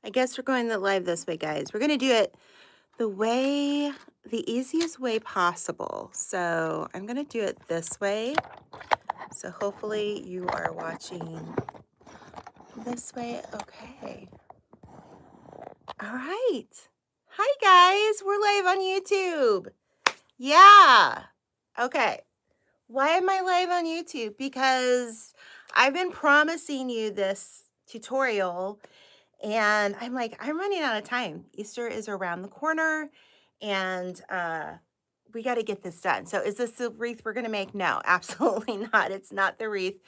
I guess we're going live this way, guys. We're going to do it the easiest way possible. So I'm going to do it this way. So hopefully you are watching this way. Okay. All right. Hi, guys. We're live on YouTube. Yeah. Okay. Why am I live on YouTube? Because I've been promising you this tutorial. And I'm like, I'm running out of time. Easter is around the corner and we got to get this done. So is this the wreath we're going to make? No, absolutely not. It's not the wreath.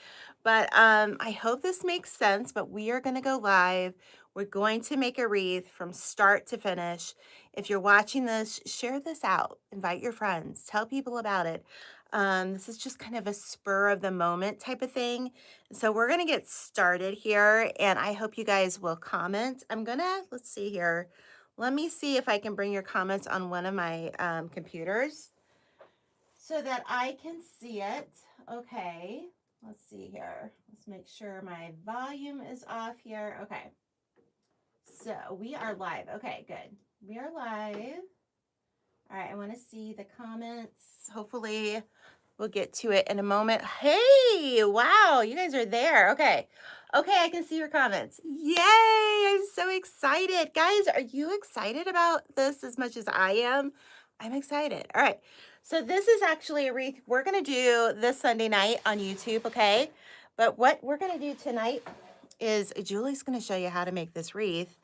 But I hope this makes sense, but we are going to go live. We're going to make a wreath from start to finish. If you're watching this, share this out. Invite your friends. Tell people about it. This is just kind of a spur of the moment type of thing. So we're going to get started here, and I hope you guys will comment. Let's see here. Let me see if I can bring your comments on one of my computers so that I can see it. Okay, let's see here. Let's make sure my volume is off here. Okay, so we are live. Okay, good. We are live. All right, I want to see the comments. Hopefully we'll get to it in a moment. Hey, wow, you guys are there. Okay. Okay, I can see your comments. Yay, I'm so excited. Guys, are you excited about this as much as I am? I'm excited. All right. So this is actually a wreath we're going to do this Sunday night on YouTube, okay? But what we're going to do tonight is Julie's going to show you how to make this wreath.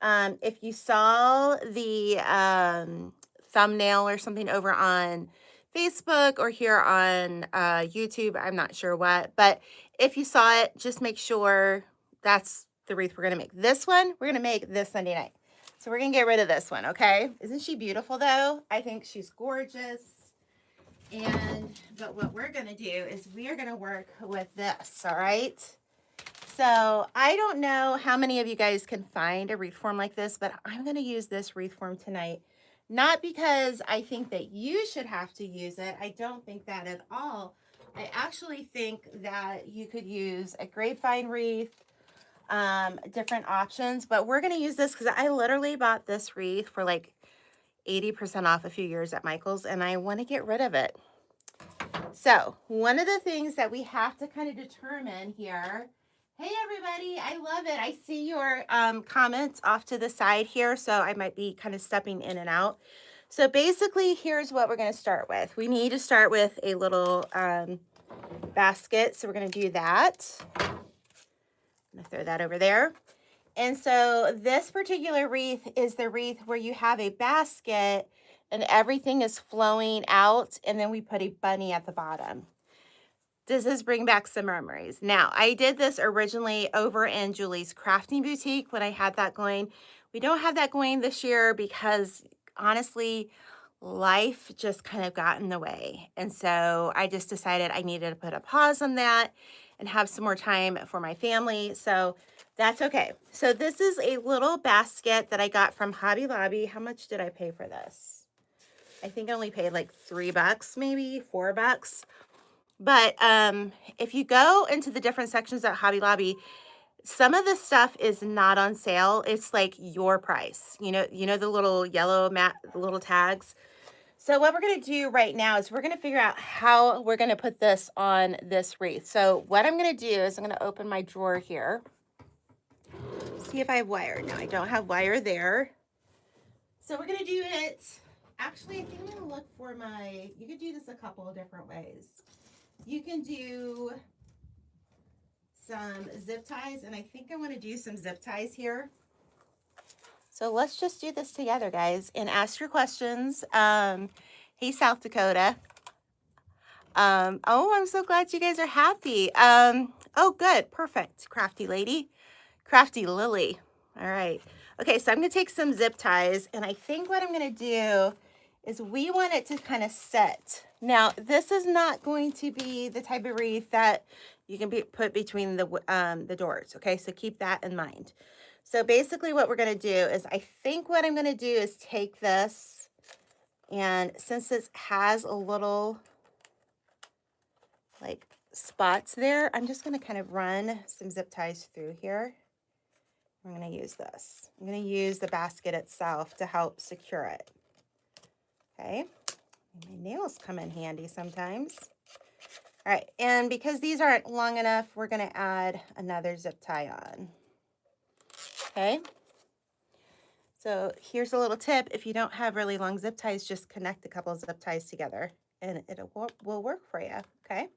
If you saw the thumbnail or something over on Facebook or here on YouTube, I'm not sure what, but if you saw it, just make sure that's the wreath we're going to make. This one, we're going to make this Sunday night. So we're going to get rid of this one, okay? Isn't she beautiful, though? I think she's gorgeous. But what we're going to do is we are going to work with this, all right? So I don't know how many of you guys can find a wreath form like this, but I'm going to use this wreath form tonight. Not because I think that you should have to use it. I don't think that at all. I actually think that you could use a grapevine wreath, different options, but we're going to use this because I literally bought this wreath for like 80% off a few years at Michael's, and I want to get rid of it. So one of the things that we have to kind of determine here. Hey, everybody. I love it. I see your comments off to the side here, so I might be kind of stepping in and out. So basically, here's what we're going to start with. We need to start with a little basket, so we're going to do that. I'm going to throw that over there. And so this particular wreath is the wreath where you have a basket and everything is flowing out, and then we put a bunny at the bottom. Does this bring back some memories? Now, I did this originally over in Julie's Crafting Boutique when I had that going. We don't have that going this year because, honestly, life just kind of got in the way. And so I just decided I needed to put a pause on that and have some more time for my family. So that's okay. So this is a little basket that I got from Hobby Lobby. How much did I pay for this? I think I only paid like $3, maybe $4. But if you go into the different sections at Hobby Lobby, some of the stuff is not on sale. It's like your price. You know the little yellow the little tags. So what we're going to do right now is we're going to figure out how we're going to put this on this wreath. So what I'm going to do is I'm going to open my drawer here. See if I have wire. No, I don't have wire there. So we're going to do it. Actually, I think I'm going to look for you could do this a couple of different ways. You can do some zip ties, and I think I want to do some zip ties here. So let's just do this together, guys, and ask your questions. Hey, South Dakota. Oh, I'm so glad you guys are happy. Oh, good. Perfect. Crafty lady. Crafty Lily. All right. Okay, so I'm going to take some zip ties, and I think what I'm going to do is we want it to kind of set. Now, this is not going to be the type of wreath that you can put between the doors, okay? So keep that in mind. So basically what we're going to do is I think what I'm going to do is take this, and since this has a little spots there, I'm just going to kind of run some zip ties through here. I'm going to use this. I'm going to use the basket itself to help secure it. Okay. My nails come in handy sometimes. All right. And because these aren't long enough, we're going to add another zip tie on. Okay. So here's a little tip. If you don't have really long zip ties, just connect a couple of zip ties together and it will work for you. Okay.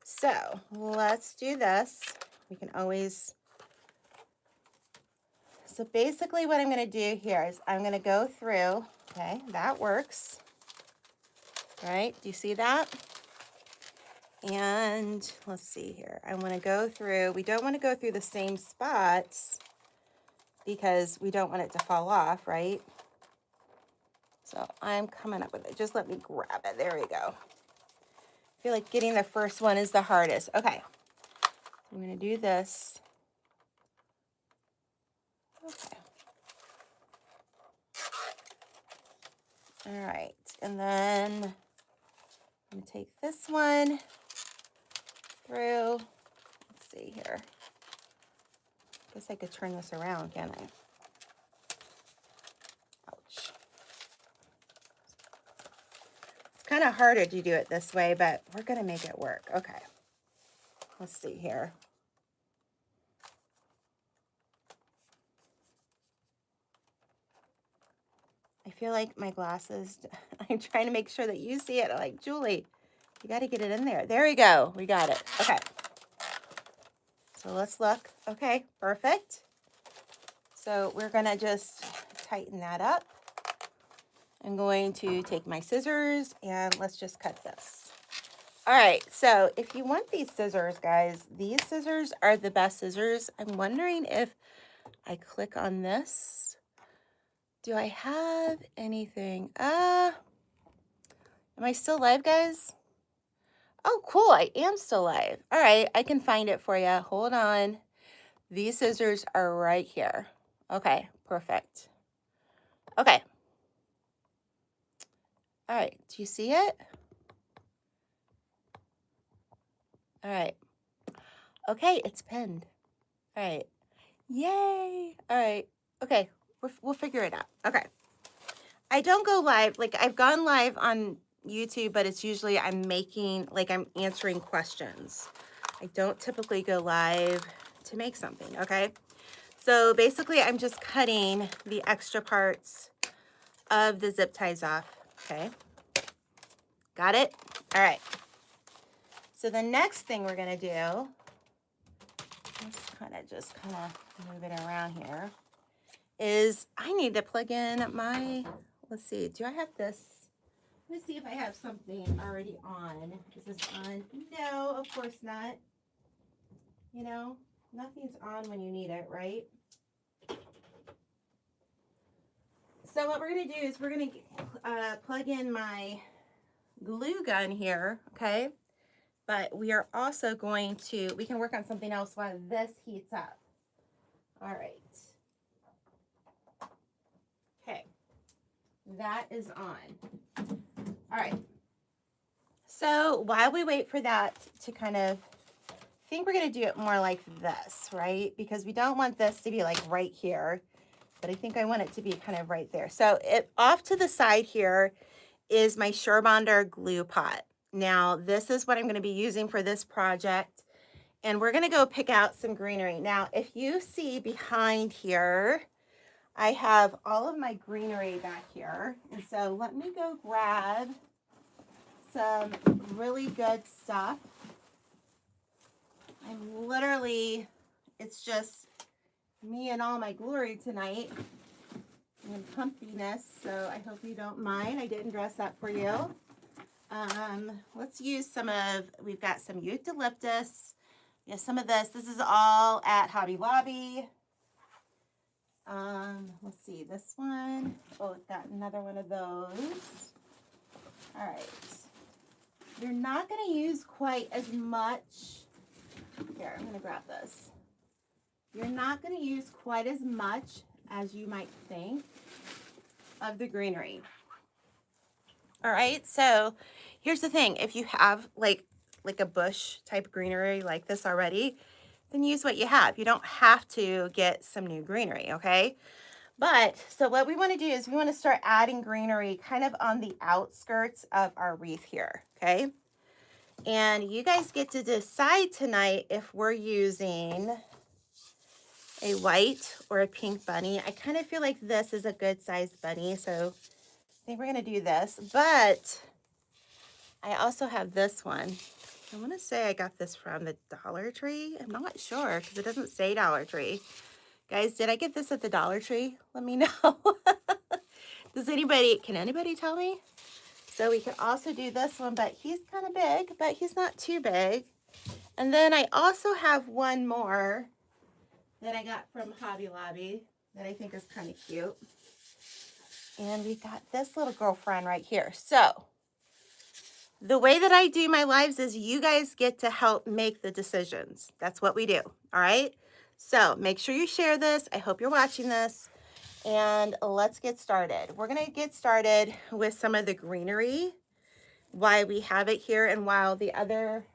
So let's do this. We can always. So basically what I'm going to do here is I'm going to go through. Okay. That works. Right? Do you see that? And let's see here. I want to go through. We don't want to go through the same spots because we don't want it to fall off, right? So I'm coming up with it. Just let me grab it. There we go. I feel like getting the first one is the hardest. Okay. I'm going to do this. Okay. All right. And then I'm going to take this one through. Let's see here. I guess I could turn this around, can't I? Ouch. It's kind of harder to do it this way, but we're going to make it work. Okay. Let's see here. I feel like my glasses, I'm trying to make sure that you see it. I'm like, Julie, you got to get it in there. There we go. We got it. Okay. So let's look. Okay, perfect. So we're going to just tighten that up. I'm going to take my scissors and let's just cut this. All right, so if you want these scissors, guys, these scissors are the best scissors. I'm wondering if I click on this. Do I have anything? Am I still live, guys? Oh, cool, I am still live. All right, I can find it for you. Hold on. These scissors are right here. Okay, perfect. Okay. All right, do you see it? All right. Okay, it's pinned. All right. Yay. All right. Okay, we'll figure it out. Okay. I don't go live. Like, I've gone live on YouTube, but it's usually I'm answering questions. I don't typically go live to make something, okay? So basically, I'm just cutting the extra parts of the zip ties off, okay? Got it? All right. So the next thing we're going to do, let's just kind of move it around here, is I need to plug in my, let's see, do I have this? Let me see if I have something already on. Is this on? No, of course not. You know, nothing's on when you need it, right? So what we're going to do is we're going to plug in my glue gun here, okay? But we are also going to, we can work on something else while this heats up. All right. Okay. That is on. All right. So while we wait for that to kind of, I think we're going to do it more like this, right? Because we don't want this to be like right here, but I think I want it to be kind of right there. So off to the side here is my Surebonder glue pot. Now, this is what I'm going to be using for this project, and we're going to go pick out some greenery. Now, if you see behind here, I have all of my greenery back here, and so let me go grab some really good stuff. I'm literally, it's just me and all my glory tonight and comfiness, so I hope you don't mind. I didn't dress up for you. Let's use we've got some eucalyptus. Yeah, some of this. This is all at Hobby Lobby. Let's see, this one. Oh, it's got another one of those. All right. You're not going to use quite as much. Here, I'm going to grab this. You're not going to use quite as much as you might think of the greenery. All right, so here's the thing. If you have like a bush type greenery like this already, then use what you have. You don't have to get some new greenery, okay? But, so what we want to do is we want to start adding greenery kind of on the outskirts of our wreath here, okay? And you guys get to decide tonight if we're using a white or a pink bunny. I kind of feel like this is a good sized bunny, so I think we're going to do this. But I also have this one. I want to say I got this from the Dollar Tree. I'm not sure because it doesn't say Dollar Tree. Guys, did I get this at the Dollar Tree? Let me know. Can anybody tell me? So we could also do this one, but he's kind of big, but he's not too big. And then I also have one more that I got from Hobby Lobby that I think is kind of cute. And we got this little girlfriend right here. So the way that I do my lives is you guys get to help make the decisions. That's what we do, all right? So make sure you share this. I hope you're watching this. And let's get started. We're going to get started with some of the greenery while we have it here and while the other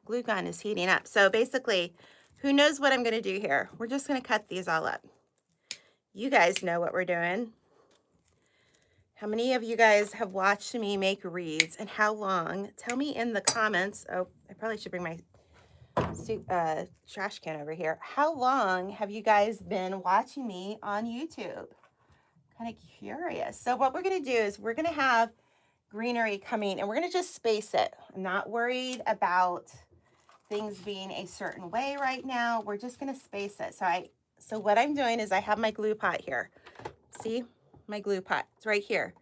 glue gun is heating up. So basically, who knows what I'm going to do here? We're just going to cut these all up. You guys know what we're doing. How many of you guys have watched me make wreaths and how long? Tell me in the comments. Oh, I probably should bring my trash can over here. How long have you guys been watching me on YouTube? Kind of curious. So what we're going to do is we're going to have greenery coming and we're going to just space it. I'm not worried about things being a certain way right now. We're just going to space it. So what I'm doing is I have my glue pot here. See my glue pot? It's right here.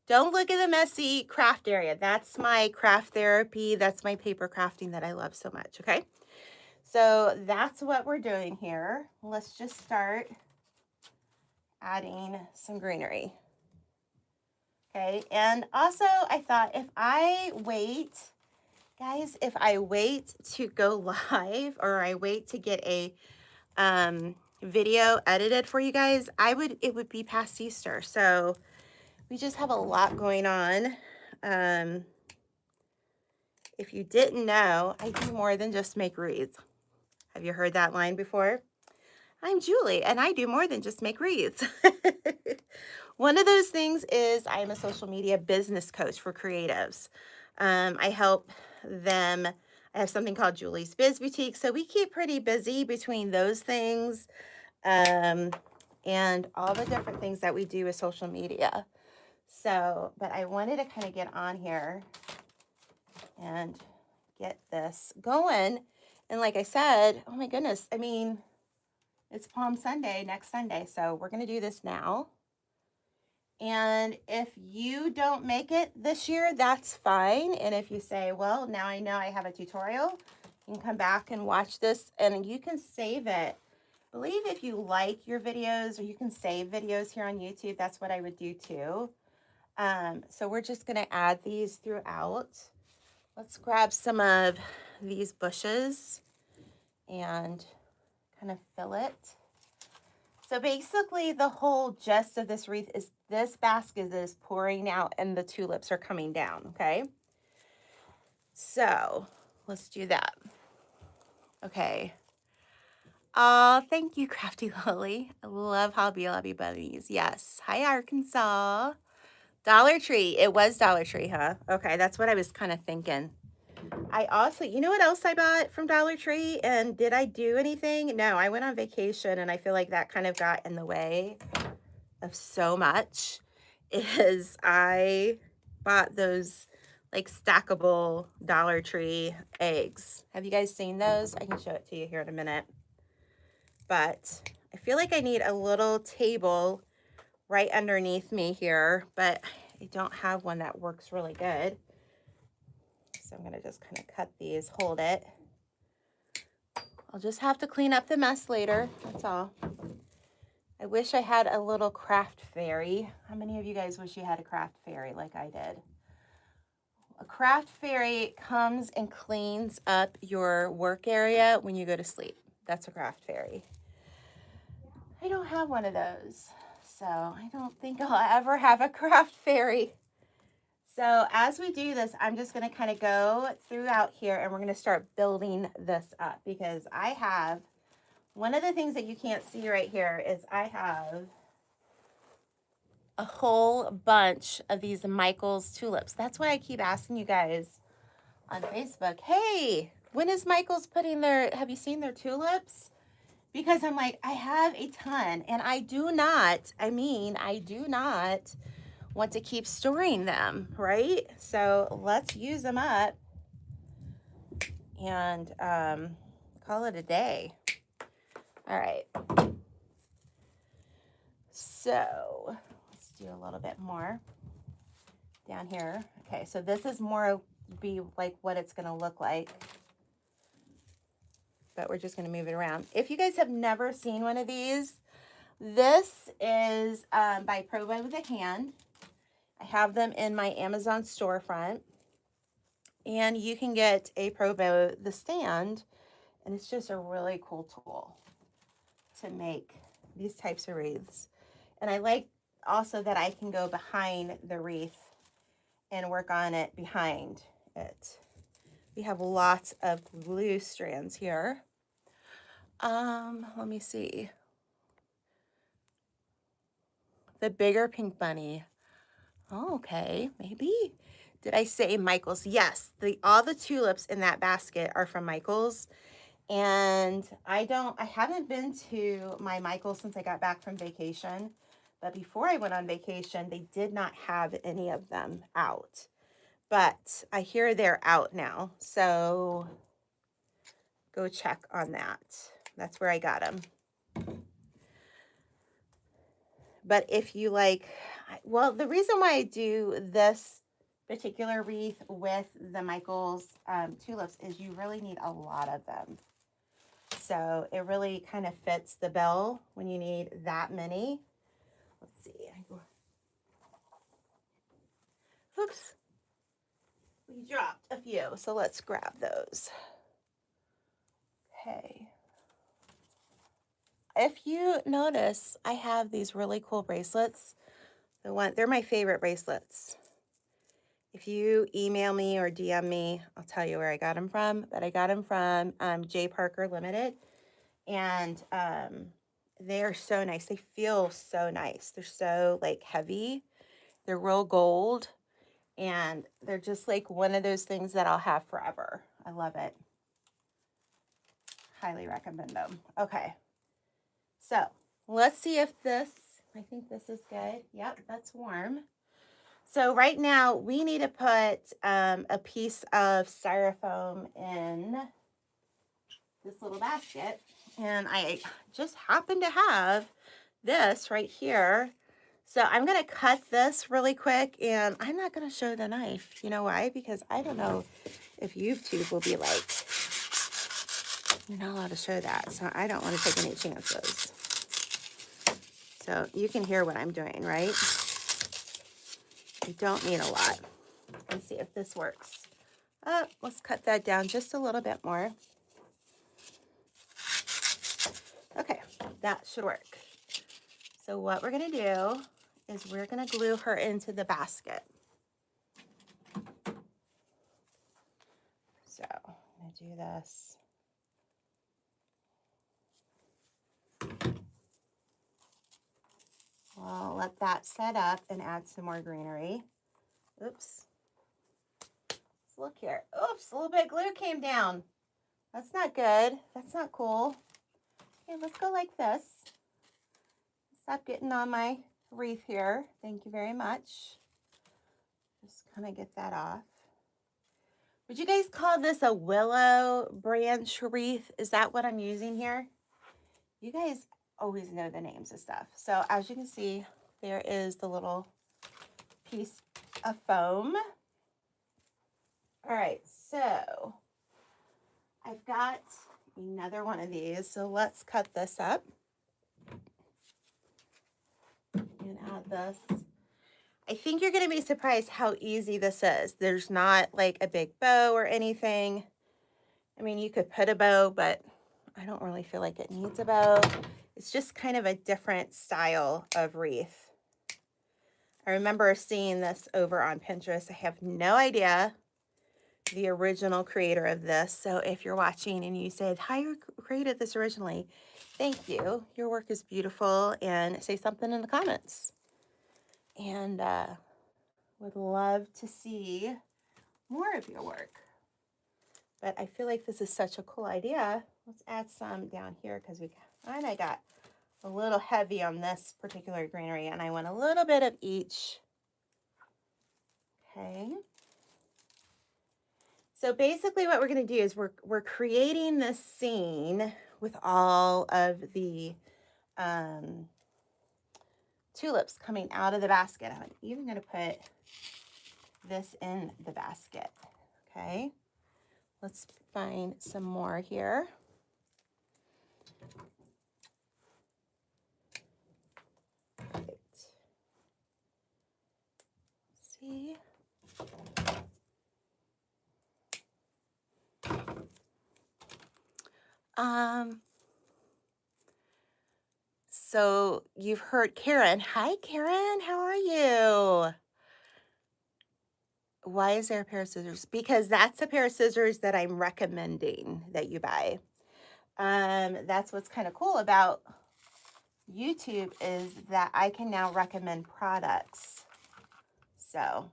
Don't look at the messy craft area. That's my craft therapy. That's my paper crafting that I love so much. Okay. So that's what we're doing here. Let's just start adding some greenery. Okay, and also I thought if I wait to go live or I wait to get a video edited for you guys, it would be past Easter. So we just have a lot going on. If you didn't know, I do more than just make wreaths. Have you heard that line before? I'm Julie, and I do more than just make wreaths. One of those things is I am a social media business coach for creatives. I help them. I have something called Julie's Biz Boutique, so we keep pretty busy between those things and all the different things that we do with social media. So, but I wanted to kind of get on here and get this going. And like I said, oh my goodness, I mean, it's Palm Sunday, next Sunday, so we're going to do this now. And if you don't make it this year, that's fine. And if you say, well, now I know I have a tutorial, you can come back and watch this and you can save it. I believe if you like your videos or you can save videos here on YouTube, that's what I would do too. So we're just going to add these throughout. Let's grab some of these bushes and kind of fill it. So basically the whole gist of this wreath is this basket is pouring out and the tulips are coming down, okay? So let's do that. Okay. Oh, thank you, Crafty Lily. I love Hobby Lobby bunnies. Yes. Hi, Arkansas. Dollar Tree. It was Dollar Tree, huh? Okay, that's what I was kind of thinking. I also, you know what else I bought from Dollar Tree? And did I do anything? No, I went on vacation and I feel like that kind of got in the way of so much. Is I bought those like stackable Dollar Tree eggs. Have you guys seen those? I can show it to you here in a minute. But I feel like I need a little table right underneath me here, but I don't have one that works really good. So I'm going to just kind of cut these, hold it. I'll just have to clean up the mess later. That's all. I wish I had a little craft fairy. How many of you guys wish you had a craft fairy like I did? A craft fairy comes and cleans up your work area when you go to sleep. That's a craft fairy. I don't have one of those, so I don't think I'll ever have a craft fairy. So as we do this, I'm just going to kind of go throughout here and we're going to start building this up because I have, one of the things that you can't see right here is I have a whole bunch of these Michael's tulips. That's why I keep asking you guys on Facebook, hey, when is Michael's putting their, have you seen their tulips? Because I'm like, I have a ton and I do not want to keep storing them, right? So let's use them up and call it a day. All right. So let's do a little bit more down here. Okay, so this is more be like what it's going to look like. But we're just going to move it around. If you guys have never seen one of these, this is by Provo with a Hand. I have them in my Amazon storefront. And you can get a Provo the stand. And it's just a really cool tool to make these types of wreaths. And I like also that I can go behind the wreath and work on it behind it. We have lots of glue strands here. Let me see. The bigger pink bunny. Oh, okay, maybe. Did I say Michael's? Yes, all the tulips in that basket are from Michael's. And I haven't been to my Michael's since I got back from vacation. But before I went on vacation, they did not have any of them out. But I hear they're out now. So go check on that. That's where I got them. But if you like, well, the reason why I do this particular wreath with the Michael's tulips is you really need a lot of them. So it really kind of fits the bill when you need that many. Let's see. Oops. We dropped a few, so let's grab those. Okay. If you notice, I have these really cool bracelets. They're my favorite bracelets. If you email me or DM me, I'll tell you where I got them from. But I got them from J. Parker Limited. And they're so nice. They feel so nice. They're so like heavy. They're real gold. And they're just like one of those things that I'll have forever. I love it. Highly recommend them. Okay. So let's see if this, I think this is good. Yep, that's warm. So right now we need to put a piece of styrofoam in this little basket. And I just happen to have this right here. So I'm going to cut this really quick and I'm not going to show the knife. You know why? Because I don't know if YouTube will be like, you're not allowed to show that. So I don't want to take any chances. So you can hear what I'm doing, right? You don't need a lot. Let's see if this works. Let's cut that down just a little bit more. Okay, that should work. So what we're going to do is we're going to glue her into the basket. So I'm going to do this. Well, let that set up and add some more greenery. Oops. Let's look here. Oops, a little bit of glue came down. That's not good. That's not cool. Okay, let's go like this. Stop getting on my wreath here. Thank you very much. Just kind of get that off. Would you guys call this a willow branch wreath? Is that what I'm using here? You guys always know the names of stuff. So as you can see, there is the little piece of foam. All right, so I've got another one of these. So let's cut this up and add this. I think you're going to be surprised how easy this is. There's not like a big bow or anything. I mean, you could put a bow, but I don't really feel like it needs a bow. It's just kind of a different style of wreath. I remember seeing this over on Pinterest. I have no idea the original creator of this. So if you're watching and you said, hi, you created this originally, thank you. Your work is beautiful, and say something in the comments. And would love to see more of your work. But I feel like this is such a cool idea. Let's add some down here because I got a little heavy on this particular greenery, and I want a little bit of each. Okay. So basically what we're going to do is we're creating this scene with all of the tulips coming out of the basket. I'm even going to put this in the basket. Okay. Let's find some more here. Right. See. So you've heard Karen. Hi, Karen. How are you? Why is there a pair of scissors? Because that's a pair of scissors that I'm recommending that you buy. That's what's kind of cool about YouTube is that I can now recommend products. So,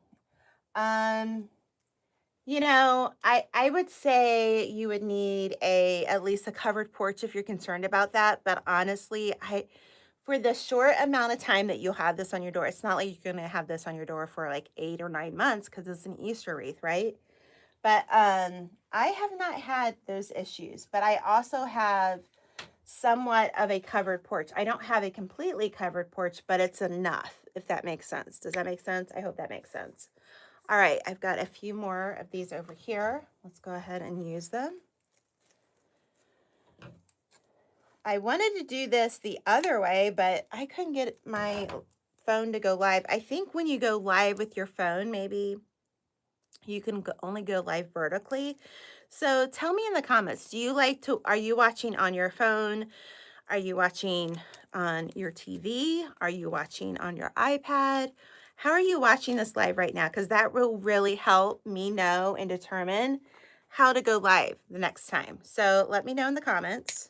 you know, I would say you would need at least a covered porch if you're concerned about that. But honestly, for the short amount of time that you'll have this on your door, it's not like you're going to have this on your door for like 8 or 9 months because it's an Easter wreath, right? But I have not had those issues, but I also have somewhat of a covered porch. I don't have a completely covered porch, but it's enough, if that makes sense. Does that make sense? I hope that makes sense. All right, I've got a few more of these over here. Let's go ahead and use them. I wanted to do this the other way, but I couldn't get my phone to go live. I think when you go live with your phone, maybe you can only go live vertically. So tell me in the comments, are you watching on your phone? Are you watching on your TV? Are you watching on your iPad? How are you watching this live right now? Because that will really help me know and determine how to go live the next time. So let me know in the comments.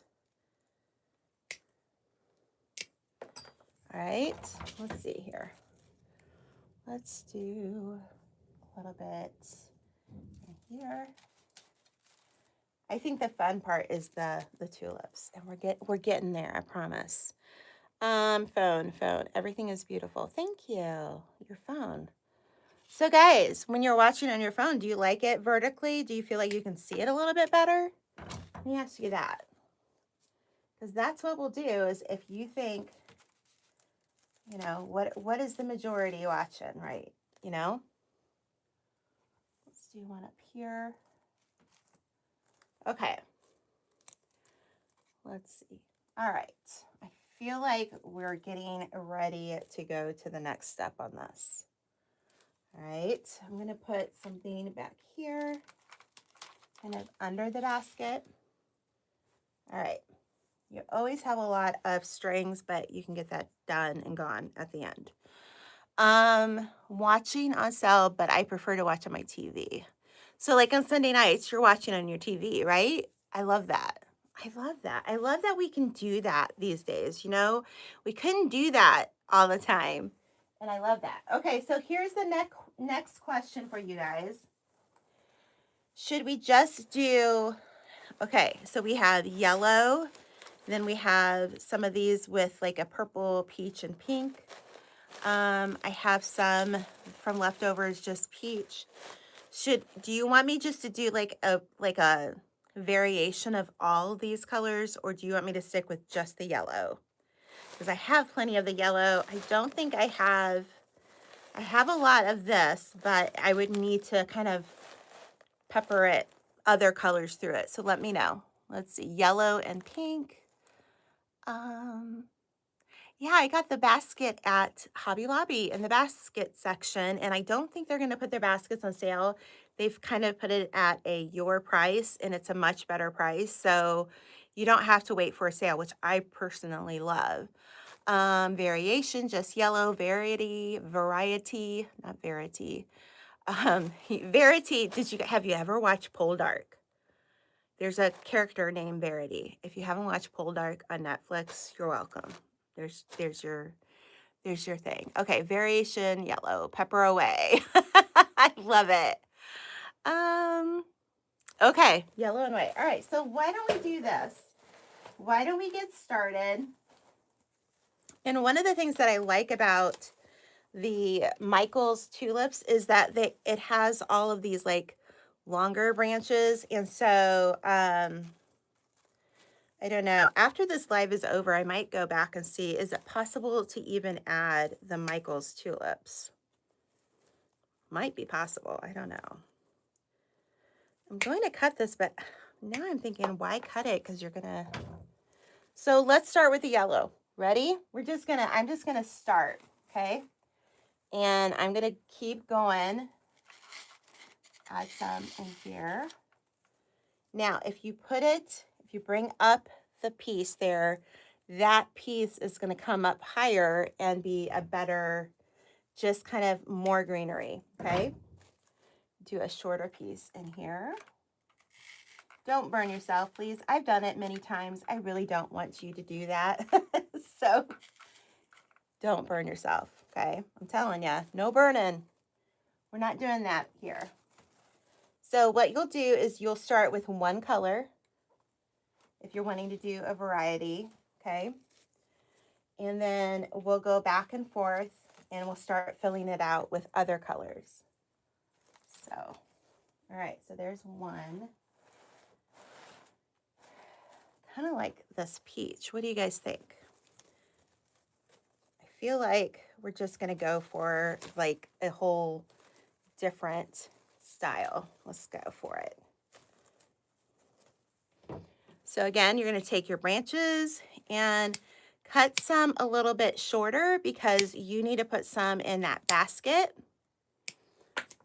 All right, let's see here. Let's do a little bit in here. I think the fun part is the tulips, and we're getting there, I promise. Phone. Everything is beautiful. Thank you. Your phone. So guys, when you're watching on your phone, do you like it vertically? Do you feel like you can see it a little bit better? Let me ask you that. Because that's what we'll do is if you think, you know, what is the majority watching, right? You know? Let's do one up here. Okay. Let's see. All right. I feel like we're getting ready to go to the next step on this. All right. I'm going to put something back here, kind of under the basket. All right. You always have a lot of strings, but you can get that done and gone at the end. Watching on cell, but I prefer to watch on my TV. So like on Sunday nights, you're watching on your TV, right? I love that. I love that. I love that we can do that these days. You know, we couldn't do that all the time. And I love that. Okay, so here's the next question for you guys. Should we just do, okay, so we have yellow, then we have some of these with like a purple, peach, and pink. I have some from leftovers, just peach. Do you want me just to do like a variation of all these colors, or do you want me to stick with just the yellow? Because I have plenty of the yellow. I don't think I have a lot of this, but I would need to kind of pepper it other colors through it. So let me know. Let's see, yellow and pink. Yeah, I got the basket at Hobby Lobby in the basket section, and I don't think they're going to put their baskets on sale. They've kind of put it at your price, and it's a much better price. So you don't have to wait for a sale, which I personally love. Variation, just yellow. Variety, not verity. Verity, have you ever watched Poldark? There's a character named Verity. If you haven't watched Poldark on Netflix, you're welcome. There's your thing. Okay, variation, yellow, pepper away. I love it. Okay, yellow and white. All right, so why don't we do this? Why don't we get started? And one of the things that I like about the Michael's tulips is that it has all of these like longer branches. And so I don't know, after this live is over, I might go back and see, is it possible to even add the Michael's tulips? Might be possible. I don't know. I'm going to cut this, but now I'm thinking, why cut it? Because you're gonna. So let's start with the yellow. Ready? I'm just gonna start, okay? And I'm gonna keep going. Add some in here. Now, if you bring up the piece there, that piece is gonna come up higher and be a better, just kind of more greenery, okay? Do a shorter piece in here. Don't burn yourself, please. I've done it many times. I really don't want you to do that. So don't burn yourself, okay? I'm telling you, no burning. We're not doing that here. So what you'll do is you'll start with one color if you're wanting to do a variety, okay? And then we'll go back and forth and we'll start filling it out with other colors. So, all right, so there's one. Kind of like this peach. What do you guys think? I feel like we're just going to go for like a whole different style. Let's go for it. So again, you're going to take your branches and cut some a little bit shorter because you need to put some in that basket.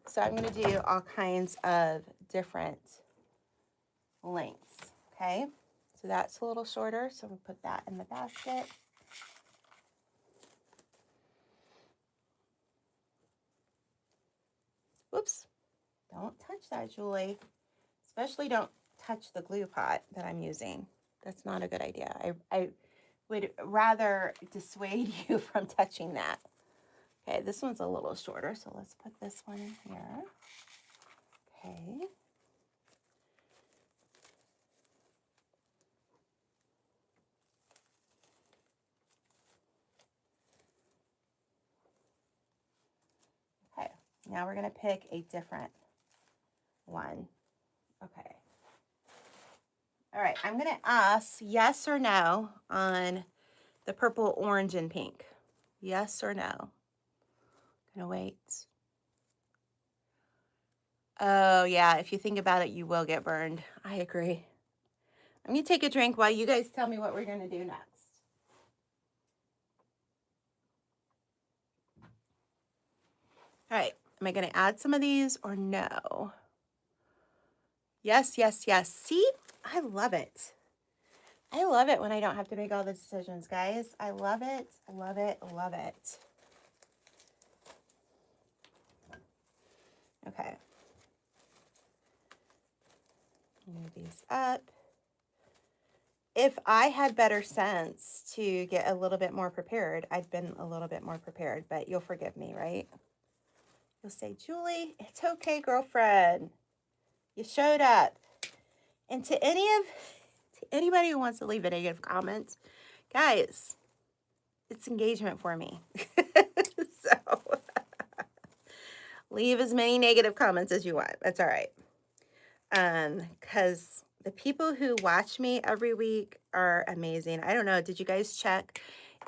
So I'm going to do all kinds of different lengths, okay? So that's a little shorter, so we'll put that in the basket. Whoops, don't touch that, Julie. Especially don't touch the glue pot that I'm using. That's not a good idea. I would rather dissuade you from touching that. Okay, this one's a little shorter, so let's put this one in here. Okay. Okay, now we're going to pick a different one. Okay. All right, I'm going to ask yes or no on the purple, orange, and pink. Yes or no? Gonna wait. Oh, yeah, if you think about it, you will get burned. I agree. I'm going to take a drink while you guys tell me what we're going to do next. All right, am I going to add some of these or no? Yes, yes, yes. See, I love it. I love it when I don't have to make all the decisions, guys. I love it, love it, love it. Okay. Move these up. If I had better sense to get a little bit more prepared, I'd been a little bit more prepared, but you'll forgive me, right? You'll say, Julie, it's okay, girlfriend. You showed up. And to anybody who wants to leave a negative comment, guys, it's engagement for me. So leave as many negative comments as you want. That's all right. Because the people who watch me every week are amazing. I don't know. Did you guys check?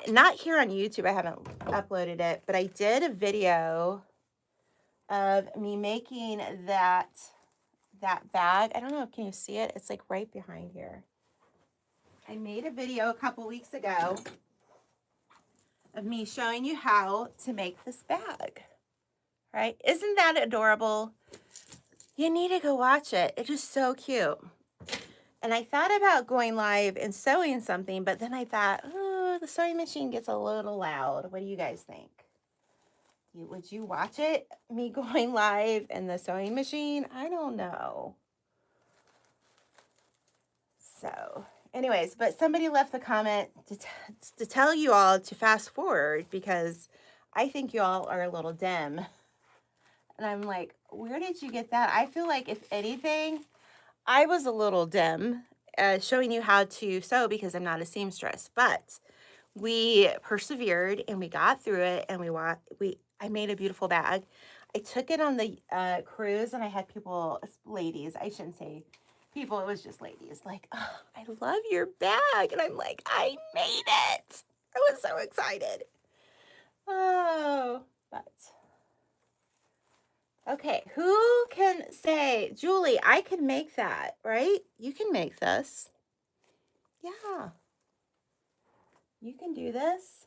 Not here on YouTube. I haven't uploaded it, but I did a video of me making that bag. I don't know. Can you see it? It's like right behind here. I made a video a couple weeks ago of me showing you how to make this bag. Right? Isn't that adorable? You need to go watch it. It's just so cute. And I thought about going live and sewing something, but then I thought, oh, the sewing machine gets a little loud. What do you guys think? Would you watch it? Me going live in the sewing machine? I don't know. So, anyways, but somebody left the comment to tell you all to fast forward because I think you all are a little dim. And I'm like, where did you get that? I feel like, if anything, I was a little dim showing you how to sew because I'm not a seamstress. But we persevered and we got through it, and I made a beautiful bag. I took it on the cruise, and I had people, ladies, I shouldn't say people, it was just ladies, like, oh, I love your bag. And I'm like, I made it. I was so excited. Oh, but okay, who can say, Julie, I can make that, right? You can make this. Yeah, you can do this.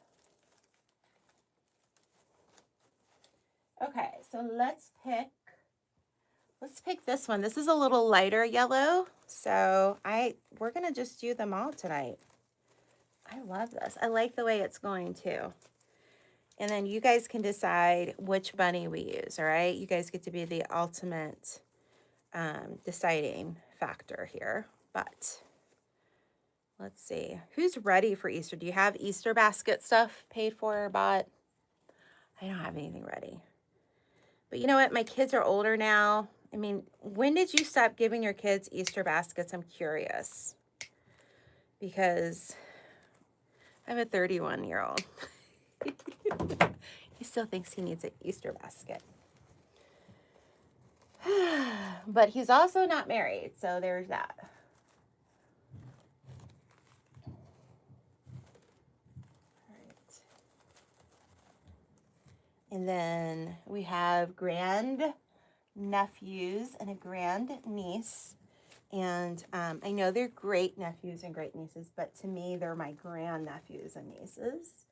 Okay, so let's pick this one. This is a little lighter yellow, so we're gonna just do them all tonight. I love this. I like the way it's going too. And then you guys can decide which bunny we use, all right? You guys get to be the ultimate deciding factor here. But let's see. Who's ready for Easter? Do you have Easter basket stuff paid for or bought? I don't have anything ready. But you know what? My kids are older now. I mean, when did you stop giving your kids Easter baskets? I'm curious. Because I have a 31-year-old. He still thinks he needs an Easter basket. But he's also not married, so there's that. All right. And then we have grand nephews and a grand niece. And I know they're great nephews and great nieces, but to me, they're my grand nephews and nieces.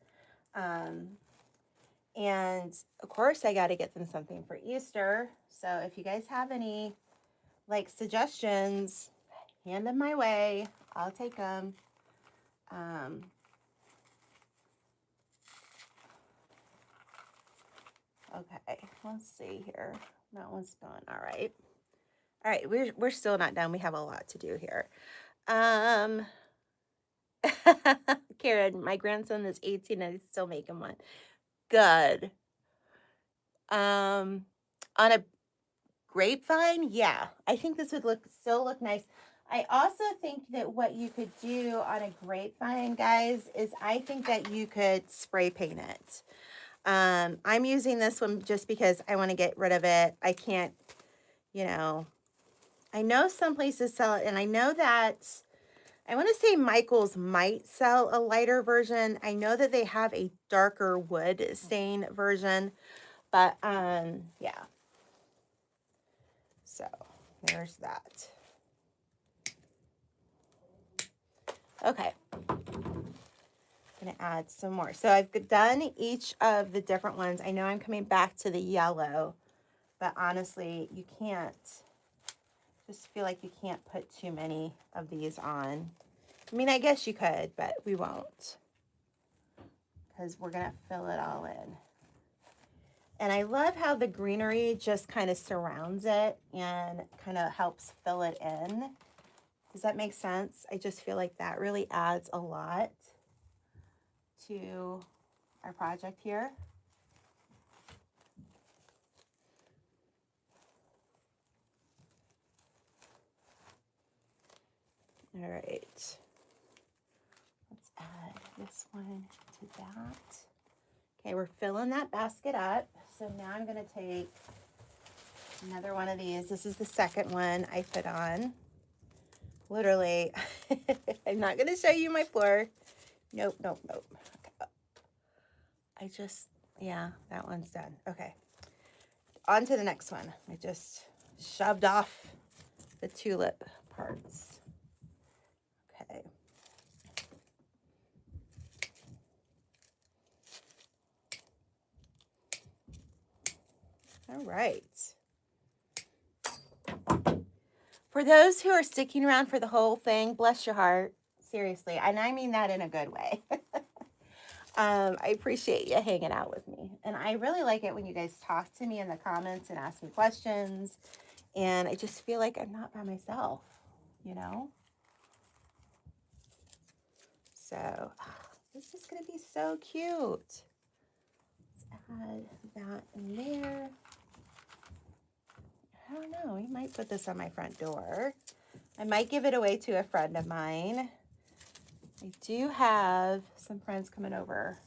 And of course, I got to get them something for Easter. So if you guys have any like suggestions, hand them my way. I'll take them. Okay, let's see here. That one's gone. All right. All right, we're still not done. We have a lot to do here. Karen, my grandson is 18 and he's still making one. Good. On a grapevine, yeah, I think this would still look nice. I also think that what you could do on a grapevine, guys, is I think that you could spray paint it. I'm using this one just because I want to get rid of it. I can't, I know some places sell it, and I know that I want to say Michael's might sell a lighter version. I know that they have a darker wood stain version, but yeah. So there's that. Okay. Gonna add some more. So I've done each of the different ones. I know I'm coming back to the yellow, but honestly, you can't, just feel like you can't put too many of these on. I mean, I guess you could, but we won't, because we're gonna fill it all in. And I love how the greenery just kind of surrounds it and kind of helps fill it in. Does that make sense? I just feel like that really adds a lot to our project here. All right. Let's add this one to that. Okay, we're filling that basket up. So now I'm going to take another one of these. This is the second one I put on. Literally, I'm not going to show you my floor. Nope. Okay. Yeah, that one's done. Okay. On to the next one. I just shoved off the tulip parts. Okay. All right. For those who are sticking around for the whole thing, bless your heart. Seriously, and I mean that in a good way. I appreciate you hanging out with me. And I really like it when you guys talk to me in the comments and ask me questions. And I just feel like I'm not by myself, you know? So this is going to be so cute. Let's add that in there. I don't know. We might put this on my front door. I might give it away to a friend of mine. I do have some friends coming over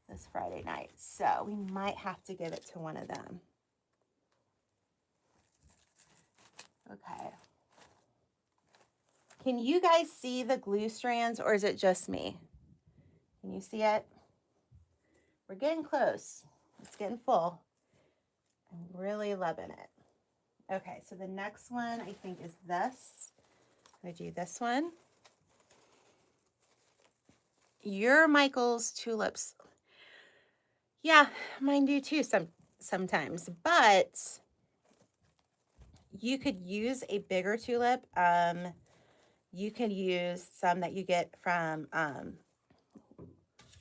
this Friday night, so we might have to give it to one of them. Okay. Can you guys see the glue strands, or is it just me? Can you see it? We're getting close. It's getting full. I'm really loving it. Okay, so the next one I think is this. I'm gonna do this one. Your Michael's tulips. Yeah, mine do too sometimes, but you could use a bigger tulip. You can use some that you get from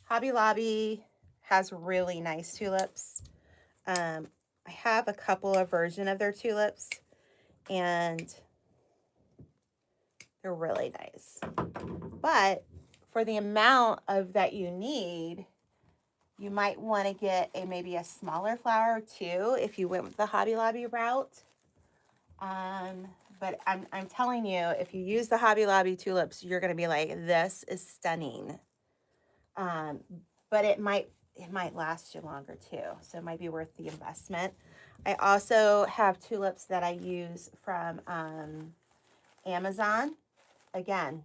Hobby Lobby. Has really nice tulips. I have a couple of versions of their tulips, and they're really nice. But for the amount of that you need, you might want to get maybe a smaller flower too if you went with the Hobby Lobby route. But I'm telling you, if you use the Hobby Lobby tulips, you're going to be like, this is stunning. But it might last you longer too. So it might be worth the investment. I also have tulips that I use from Amazon. Again,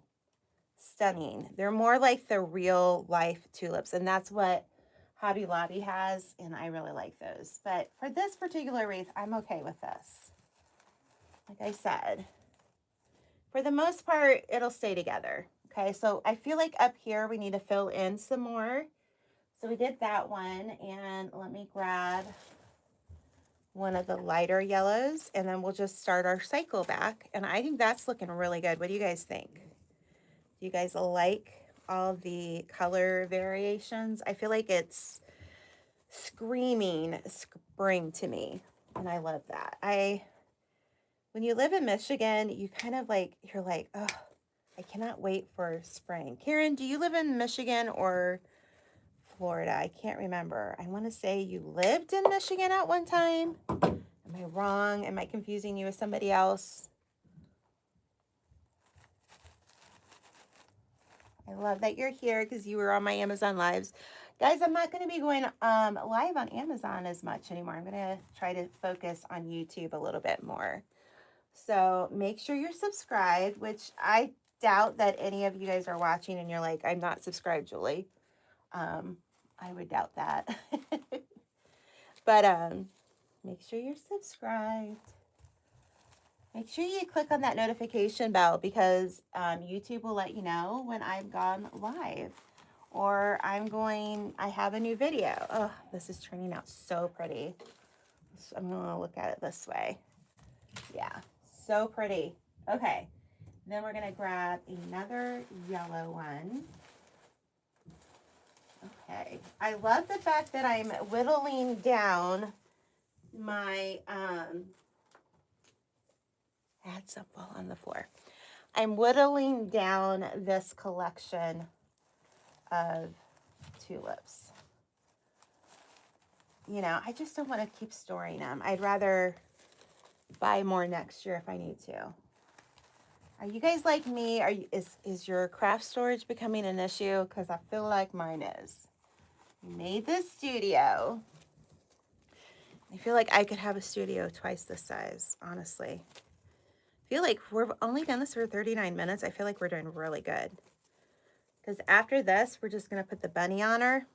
stunning. They're more like the real life tulips, and that's what Hobby Lobby has, and I really like those. But for this particular wreath, I'm okay with this. Like I said, for the most part, it'll stay together. Okay, so I feel like up here we need to fill in some more. So we did that one, and let me grab one of the lighter yellows, and then we'll just start our cycle back. And I think that's looking really good. What do you guys think? Do you guys like all the color variations? I feel like it's screaming spring to me, and I love that. When you live in Michigan, you kind of like, you're like, oh, I cannot wait for spring. Karen, do you live in Michigan or Florida? I can't remember. I want to say you lived in Michigan at one time. Am I wrong? Am I confusing you with somebody else? I love that you're here because you were on my Amazon lives. Guys, I'm not going to be going live on Amazon as much anymore. I'm going to try to focus on YouTube a little bit more. So make sure you're subscribed, which I doubt that any of you guys are watching and you're like, I'm not subscribed, Julie. I would doubt that. But make sure you're subscribed. Make sure you click on that notification bell because YouTube will let you know when I've gone live or I have a new video. Oh, this is turning out so pretty. So I'm going to look at it this way. Yeah, so pretty. Okay, then we're going to grab another yellow one. Okay, I love the fact that I'm whittling down my, I had some fall on the floor. I'm whittling down this collection of tulips. You know, I just don't want to keep storing them. I'd rather buy more next year if I need to. Are you guys like me? Is your craft storage becoming an issue? Because I feel like mine is. We made this studio. I feel like I could have a studio twice this size, honestly. I feel like we've only done this for 39 minutes. I feel like we're doing really good. Because after this, we're just going to put the bunny on her.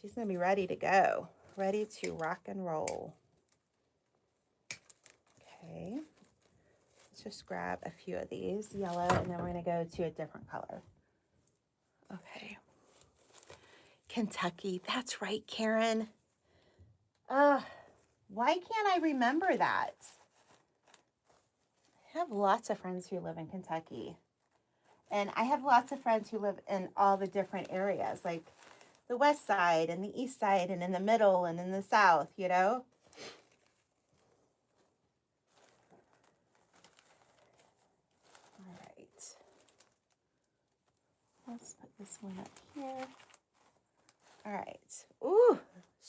She's going to be ready to go. Ready to rock and roll. Okay. Let's just grab a few of these yellow, and then we're going to go to a different color. Okay. Kentucky. That's right, Karen. Why can't I remember that? I have lots of friends who live in Kentucky. And I have lots of friends who live in all the different areas, like the west side and the east side and in the middle and in the south, you know? All right. Let's put this one up here. All right. Ooh,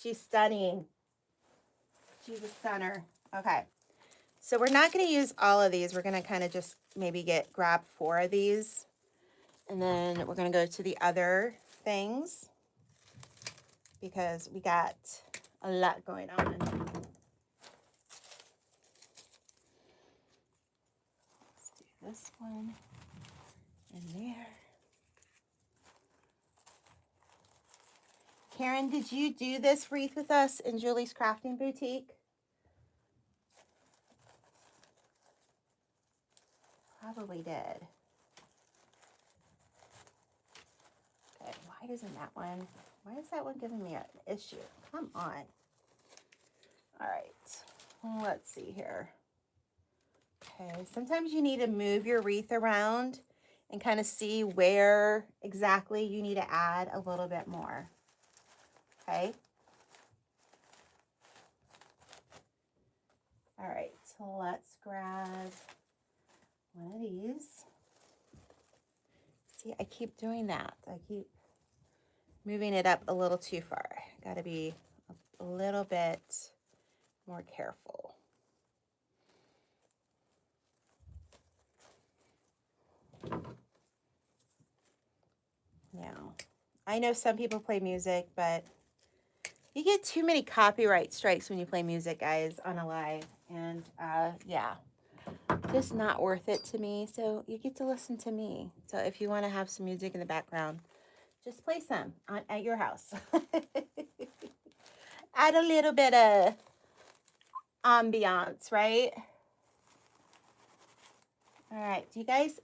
she's stunning. She's a stunner. Okay. So we're not going to use all of these. We're going to kind of just maybe grab 4 of these. And then we're going to go to the other things because we got a lot going on. Let's do this one in there. Karen, did you do this wreath with us in Julie's Crafting Boutique? Probably did. Okay, why isn't that one? Why is that one giving me an issue? Come on. All right, let's see here. Okay, sometimes you need to move your wreath around and kind of see where exactly you need to add a little bit more. Okay. All right, so let's grab one of these. See, I keep doing that. I keep moving it up a little too far. Got to be a little bit more careful. Now, I know some people play music, but you get too many copyright strikes when you play music, guys, on a live. And yeah, just not worth it to me. So you get to listen to me. So if you want to have some music in the background, just play some at your house. Add a little bit of ambiance, right? All right, do you guys,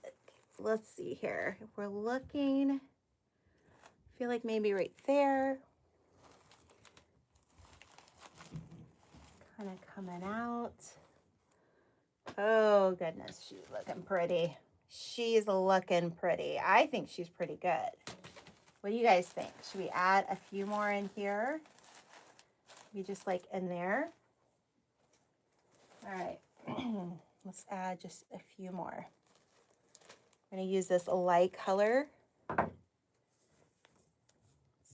let's see here. If we're looking, I feel like maybe right there. Kind of coming out. Oh, goodness, she's looking pretty. She's looking pretty. I think she's pretty good. What do you guys think? Should we add a few more in here? Maybe just like in there. All right, let's add just a few more. I'm going to use this light color.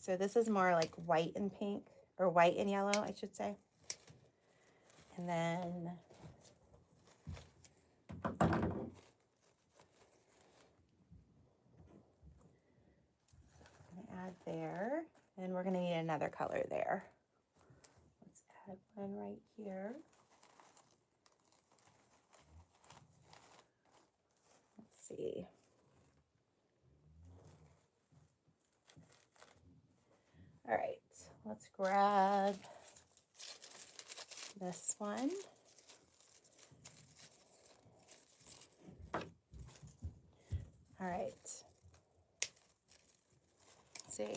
So this is more like white and pink, or white and yellow, I should say. And then I'm going to add there. And we're going to need another color there. Let's add one right here. Let's see. All right, let's grab this one. All right. Let's see.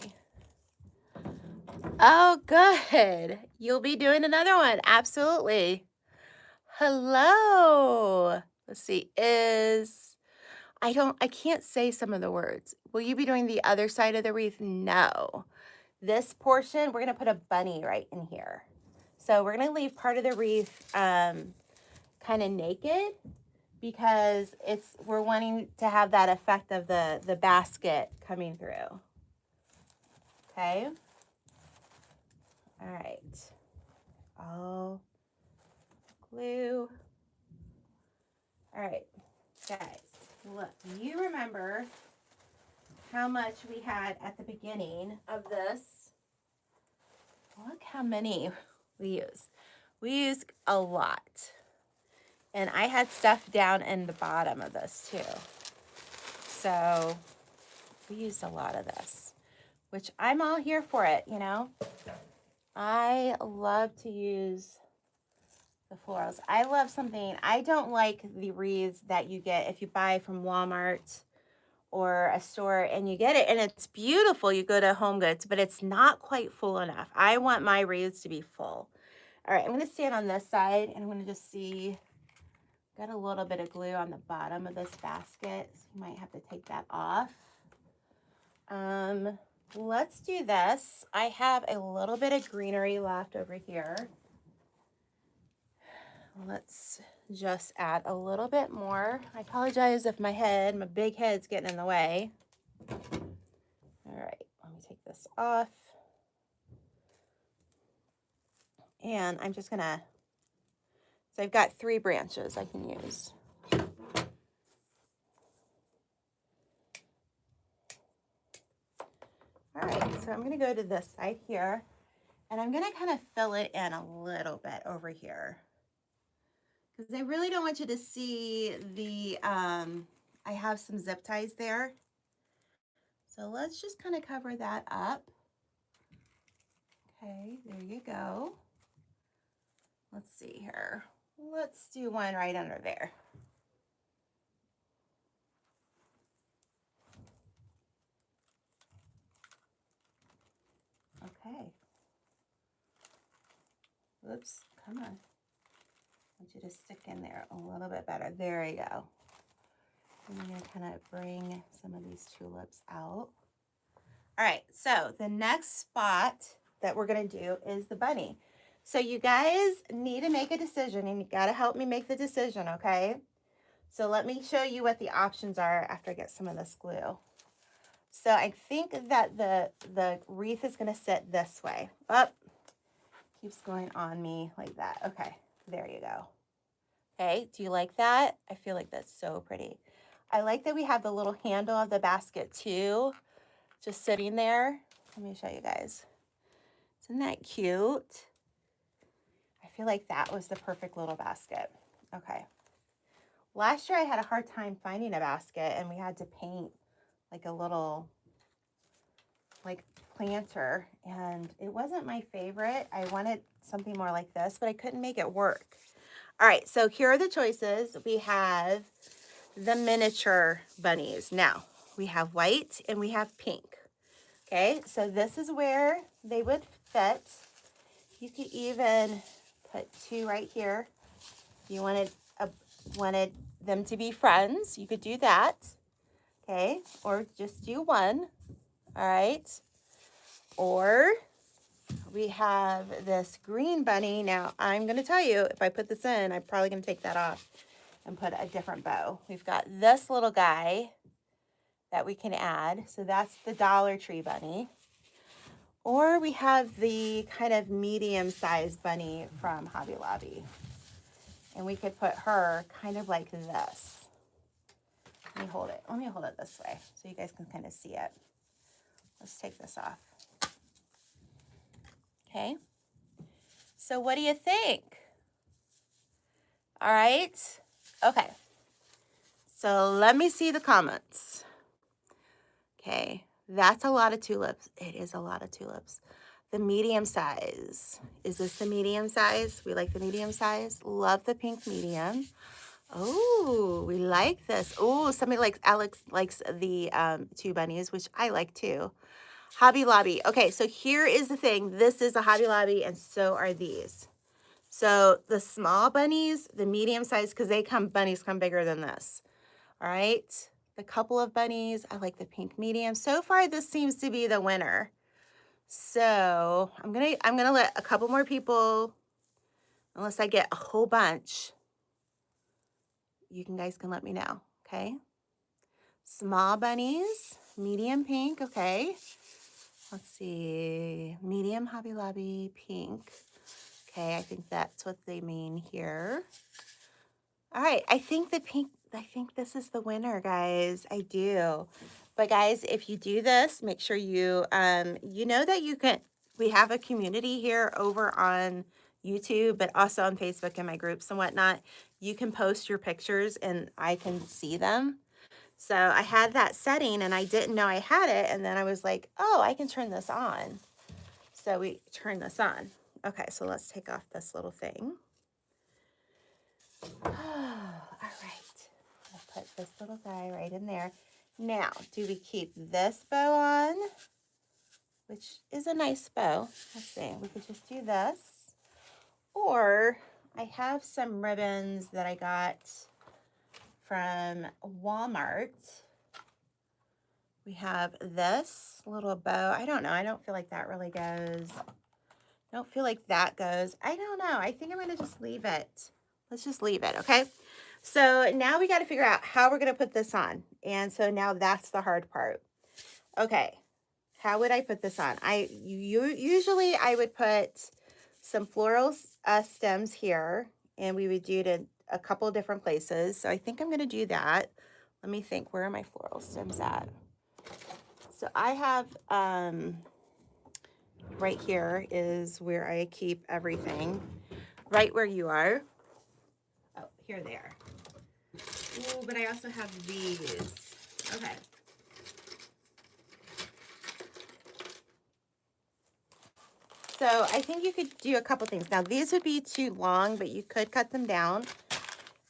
Oh, good. You'll be doing another one. Absolutely. Hello. Let's see. I can't say some of the words. Will you be doing the other side of the wreath? No. This portion, we're going to put a bunny right in here. So we're going to leave part of the wreath kind of naked because we're wanting to have that effect of the basket coming through. Okay. All right. All glue. All right, guys, look, you remember how much we had at the beginning of this. Look how many we use. We use a lot. And I had stuff down in the bottom of this too. So we used a lot of this, which I'm all here for it, you know. I love to use the florals. I love something. I don't like the wreaths that you get if you buy from Walmart or a store and you get it and it's beautiful. You go to Home Goods, but it's not quite full enough. I want my wreaths to be full. All right, I'm going to stand on this side and I'm going to just see Got a little bit of glue on the bottom of this basket, so you might have to take that off. Let's do this. I have a little bit of greenery left over here. Let's just add a little bit more. I apologize if my big head's getting in the way. All right, let me take this off. And I'm just gonna, so I've got 3 branches I can use. All right, so I'm gonna go to this side here, and I'm gonna kind of fill it in a little bit over here, because I really don't want you to see the, I have some zip ties there. So let's just kind of cover that up. Okay, there you go. Let's see here. Let's do one right under there. Okay. Oops, come on. I want you to stick in there a little bit better. There you go. And I'm going to kind of bring some of these tulips out. All right, so the next spot that we're going to do is the bunny. So you guys need to make a decision, and you got to help me make the decision, okay? So let me show you what the options are after I get some of this glue. So I think that the wreath is going to sit this way. Up. Keeps going on me like that. Okay, there you go. Okay, do you like that? I feel like that's so pretty. I like that we have the little handle of the basket too, just sitting there. Let me show you guys. Isn't that cute? I feel like that was the perfect little basket. Okay. Last year I had a hard time finding a basket, and we had to paint like a little like planter, and it wasn't my favorite. I wanted something more like this, but I couldn't make it work. All right, so here are the choices. We have the miniature bunnies. Now, we have white and we have pink. Okay, so this is where they would fit. You could even put 2 right here. If you wanted them to be friends, you could do that. Okay, or just do 1. All right. Or we have this green bunny. Now, I'm going to tell you, if I put this in, I'm probably going to take that off and put a different bow. We've got this little guy that we can add. So that's the Dollar Tree bunny. Or we have the kind of medium-sized bunny from Hobby Lobby. And we could put her kind of like this. Let me hold it. Let me hold it this way so you guys can kind of see it. Let's take this off. Okay. So what do you think? All right. Okay. So let me see the comments. Okay. That's a lot of tulips. It is a lot of tulips. The medium size. Is this the medium size? We like the medium size. Love the pink medium. Oh, we like this. Oh, somebody like Alex likes the 2 bunnies, which I like too. Hobby Lobby. Okay, so here is the thing. This is a Hobby Lobby, and so are these. So the small bunnies, the medium size, because bunnies come bigger than this. All right. The couple of bunnies, I like the pink medium. So far, this seems to be the winner. So I'm gonna let a couple more people, unless I get a whole bunch. You guys can let me know. Okay. Small bunnies, medium pink. Okay. Let's see. Medium Hobby Lobby pink. Okay, I think that's what they mean here. All right, I think this is the winner, guys. I do. But guys, if you do this, make sure you you know that you can, we have a community here over on YouTube, but also on Facebook and my groups and whatnot. You can post your pictures and I can see them. So I had that setting and I didn't know I had it. And then I was like, oh, I can turn this on. So we turn this on. Okay, so let's take off this little thing. All right, I'll put this little guy right in there. Now, do we keep this bow on? Which is a nice bow. Let's see, we could just do this. Or I have some ribbons that I got from Walmart. We have this little bow. I don't know. I don't feel like that really goes. I don't feel like that goes. I don't know. I think I'm going to just leave it. Let's just leave it, okay? So now we got to figure out how we're going to put this on. And so now that's the hard part. Okay, how would I put this on? Usually I would put some floral stems here, and we would do it in a couple different places. So I think I'm going to do that. Let me think. Where are my floral stems at? So I have right here is where I keep everything. Right where you are. Oh, here they are. Ooh, but I also have these. Okay. So I think you could do a couple things. Now these would be too long, but you could cut them down.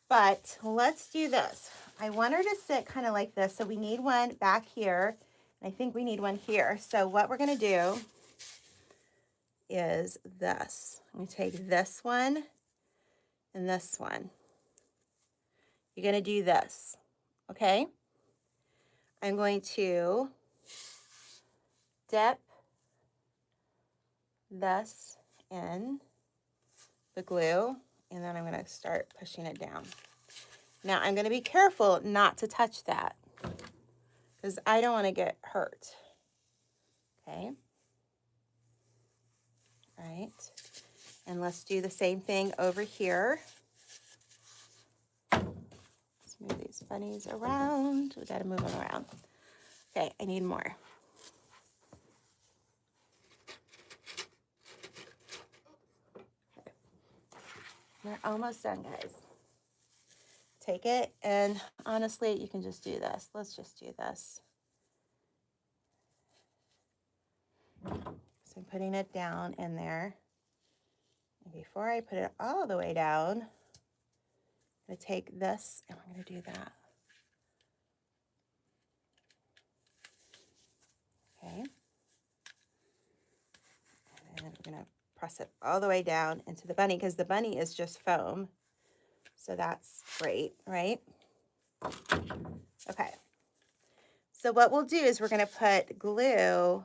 But let's do this. I want her to sit kind of like this. So we need one back here. And I think we need one here. So what we're going to do is this. I'm going to take this one and this one. You're going to do this. Okay? I'm going to dip this in the glue, and then I'm going to start pushing it down. Now I'm going to be careful not to touch that because I don't want to get hurt. Okay. All right. And let's do the same thing over here. Let's move these bunnies around. We got to move them around. Okay, I need more. Okay. We're almost done, guys. Take it, and honestly, you can just do this. Let's just do this. So I'm putting it down in there. And before I put it all the way down, I'm going to take this and I'm going to do that. Okay. And then we're going to press it all the way down into the bunny because the bunny is just foam. So that's great, right? Okay. So what we'll do is we're going to put glue.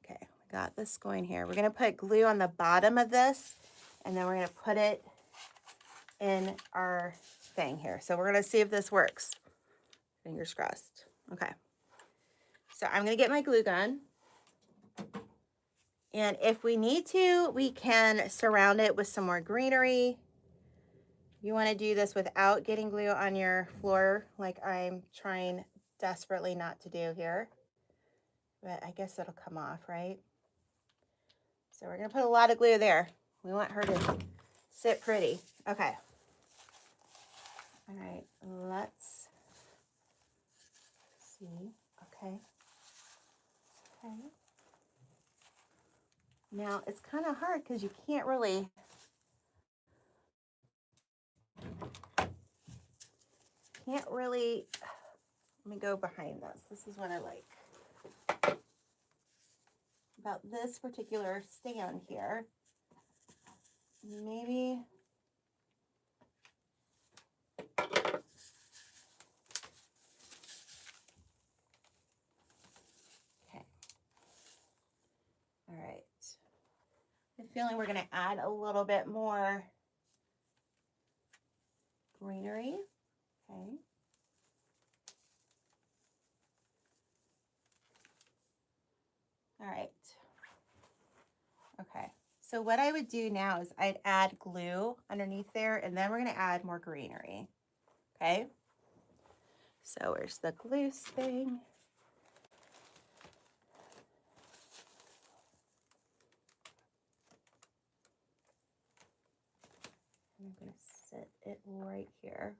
Okay, we got this going here. We're going to put glue on the bottom of this, and then we're going to put it in our thing here. So we're going to see if this works. Fingers crossed. Okay. So I'm going to get my glue gun. And if we need to, we can surround it with some more greenery. You want to do this without getting glue on your floor, like I'm trying desperately not to do here. But I guess it'll come off, right? So we're going to put a lot of glue there. We want her to sit pretty. Okay. All right, let's see. Okay. Okay. Now, it's kind of hard because you can't really let me go behind this. This is what I like about this particular stand here. Maybe okay. All right. I'm feeling we're going to add a little bit more greenery. Okay. All right. Okay. So what I would do now is I'd add glue underneath there, and then we're going to add more greenery. Okay. So where's the glue thing? I'm going to set it right here.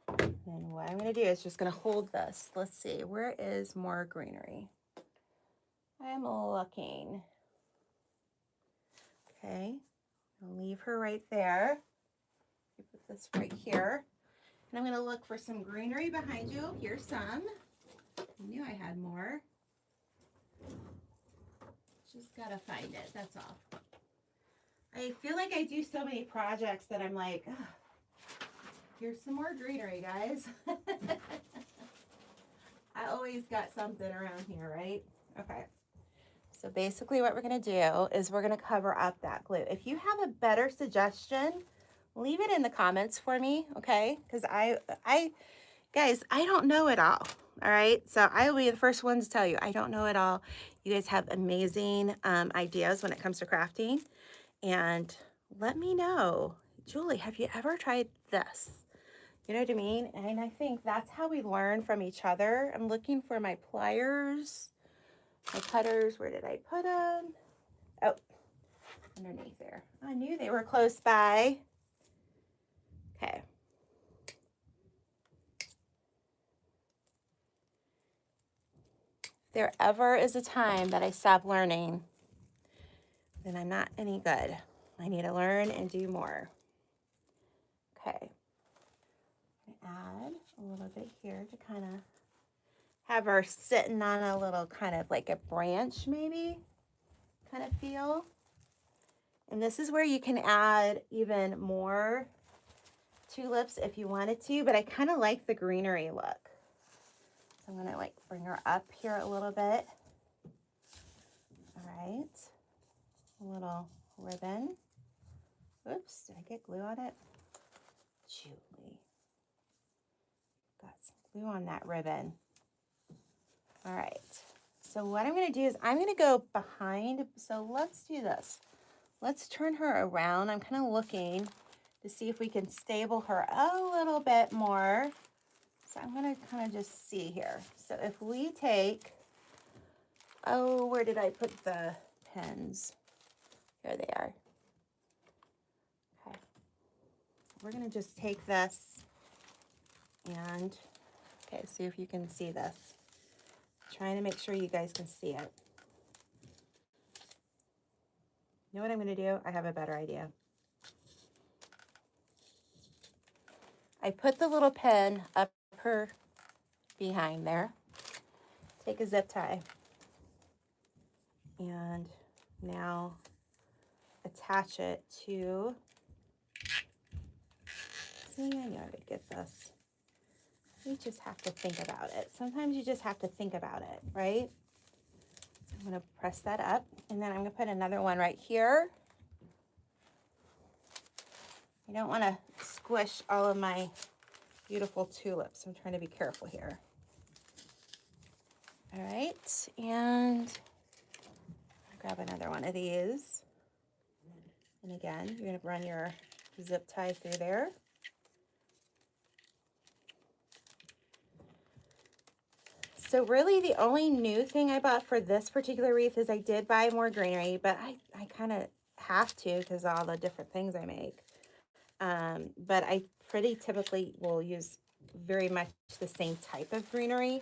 Okay. And what I'm going to do is just going to hold this. Let's see, where is more greenery? I'm looking. Okay, I'll leave her right there. Put this right here. And I'm going to look for some greenery behind you. Here's some. I knew I had more. Just got to find it, that's all. I feel like I do so many projects that I'm like, "Ugh, here's some more greenery, guys." I always got something around here, right? Okay. So basically what we're going to do is we're going to cover up that glue. If you have a better suggestion, leave it in the comments for me, okay? Because guys, I don't know it all, all right? So I will be the first one to tell you, I don't know it all. You guys have amazing ideas when it comes to crafting. And let me know, Julie, have you ever tried this? You know what I mean? And I think that's how we learn from each other. I'm looking for my pliers, my cutters. Where did I put them? Oh, underneath there. I knew they were close by. Okay. If there ever is a time that I stop learning, then I'm not any good. I need to learn and do more. Okay. Add a little bit here to kind of have her sitting on a little kind of like a branch maybe kind of feel. And this is where you can add even more tulips if you wanted to, but I kind of like the greenery look. So I'm going to like bring her up here a little bit. All right. A little ribbon. Oops, did I get glue on it? Julie. Got some glue on that ribbon. All right. So what I'm going to do is I'm going to go behind. So let's do this. Let's turn her around. I'm kind of looking to see if we can stable her a little bit more. So I'm going to kind of just see here. So if we take, oh, where did I put the pens? Here they are. Okay. We're going to just take this and, okay, see if you can see this. Trying to make sure you guys can see it. You know what I'm going to do? I have a better idea. I put the little pin up her behind there. Take a zip tie. And now attach it to, see, I knew I would get this. You just have to think about it. Sometimes you just have to think about it, right? So I'm going to press that up, and then I'm going to put another one right here. I don't want to squish all of my beautiful tulips. I'm trying to be careful here. All right, and grab another one of these. And again, you're going to run your zip tie through there. So really the only new thing I bought for this particular wreath is I did buy more greenery, but I kind of have to because of all the different things I make. But I pretty typically will use very much the same type of greenery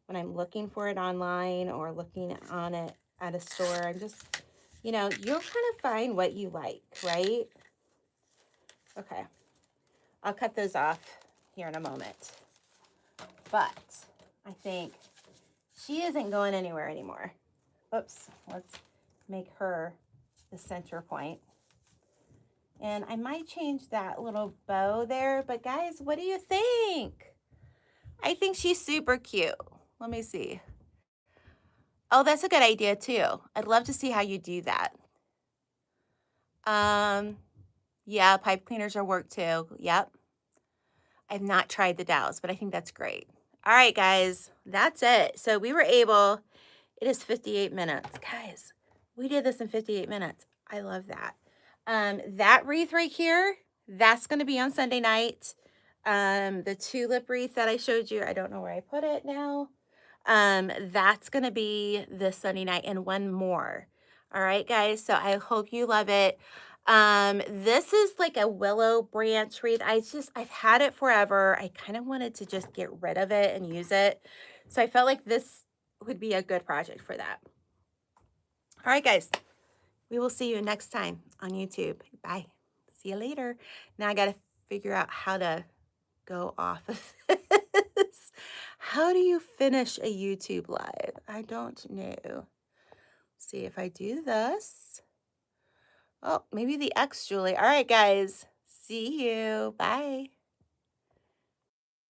when I'm looking for it online or looking on it at a store. I'm just, you know, you'll kind of find what you like, right? Okay. I'll cut those off here in a moment. But I think she isn't going anywhere anymore. Oops, let's make her the center point. And I might change that little bow there, but guys, what do you think? I think she's super cute. Let me see. Oh, that's a good idea too. I'd love to see how you do that. Yeah, pipe cleaners are work too. Yep. I've not tried the dowels, but I think that's great. All right, guys, that's it. So we were able, it is 58 minutes. Guys, we did this in 58 minutes. I love that. That wreath right here, that's going to be on Sunday night. The tulip wreath that I showed you, I don't know where I put it now. That's going to be this Sunday night and one more. All right, guys. So I hope you love it. This is like a willow branch wreath. I've had it forever. I kind of wanted to just get rid of it and use it. So I felt like this would be a good project for that. All right, guys. We will see you next time on YouTube. Bye. See you later. Now I got to figure out how to go off of this. How do you finish a YouTube live? I don't know. See if I do this. Oh, maybe the X, Julie. All right, guys. See you. Bye.